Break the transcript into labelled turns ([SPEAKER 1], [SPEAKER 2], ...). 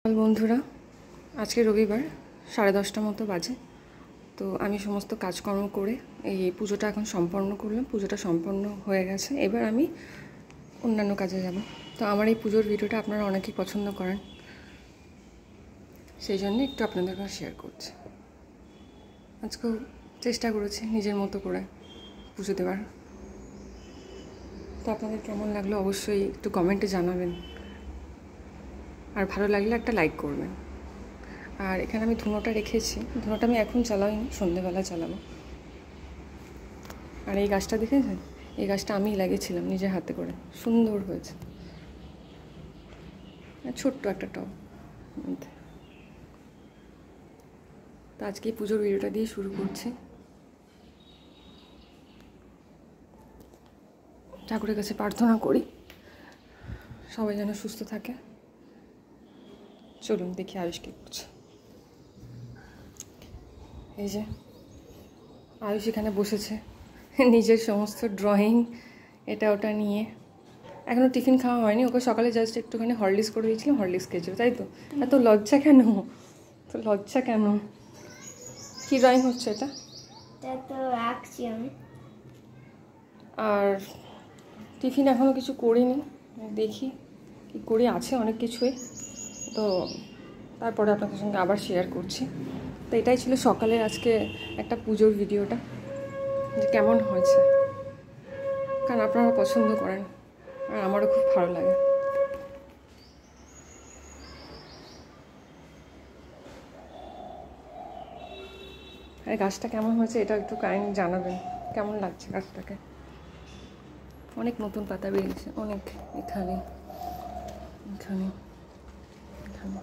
[SPEAKER 1] বন্ধুরা, আজকে রবিবার 10:30 মতো বাজে। তো আমি সমস্ত কাজকর্ম করে এই পুজোটা এখন সম্পন্ন করলাম। পুজোটা সম্পন্ন হয়ে গেছে, এবার আমি অন্যান্য কাজে যাব। তো আমার এই পুজোর ভিডিওটা আপনারা অনেকেই পছন্দ করেন, সেই জন্য একটু আপনাদের কাছে শেয়ার করছি। আজকেও চেষ্টা করেছি নিজের মতো করে পুজো দেওয়ার। তো আপনাদের কেমন লাগলো অবশ্যই একটু কমেন্টে জানাবেন, আর ভালো লাগলে একটা লাইক করবেন। আর এখানে আমি ধুনোটা রেখেছি, ধুনোটা আমি এখন চালাইনি, সন্ধ্যেবেলা চালাবো। আর এই গাছটা দেখেছেন, এই গাছটা আমিই লাগিয়েছিলাম নিজের হাতে করে, সুন্দর হয়েছে, ছোট্ট একটা টব মধ্যে। তো আজকে এই পুজোর ভিডিওটা দিয়ে শুরু করছি। ঠাকুরের কাছে প্রার্থনা করি সবাই যেন সুস্থ থাকে। চলুন দেখি আয়ুষ কী করছে। এই যে আয়ুষ এখানে বসেছে নিজের সমস্ত ড্রয়িং এটা ওটা নিয়ে। এখনও টিফিন খাওয়া হয়নি, ওকে সকালে জাস্ট একটুখানি হরলিক্স করে দিয়েছিলাম, হরলিক্স খেয়েছিল, তাই তো? এত লজ্জা কেন? তো লজ্জা কেন? কী ড্রয়িং হচ্ছে এটা?
[SPEAKER 2] তো আঁকছি আমি।
[SPEAKER 1] আর টিফিন এখনও কিছু করিনি, দেখি কী করি, আছে অনেক কিছুই। তো তারপরে আপনাদের সঙ্গে আবার শেয়ার করছি। তো এটাই ছিল সকালের আজকে একটা পুজোর ভিডিওটা, যে কেমন হয়েছে, কারণ আপনারা পছন্দ করেন আর আমারও খুব ভালো লাগে। আর গাছটা কেমন হয়েছে এটা একটু কাইন্ড জানাবেন, কেমন লাগছে গাছটাকে। অনেক নতুন পাতা বেরিয়েছে, অনেক, এখানে এখানে এখানে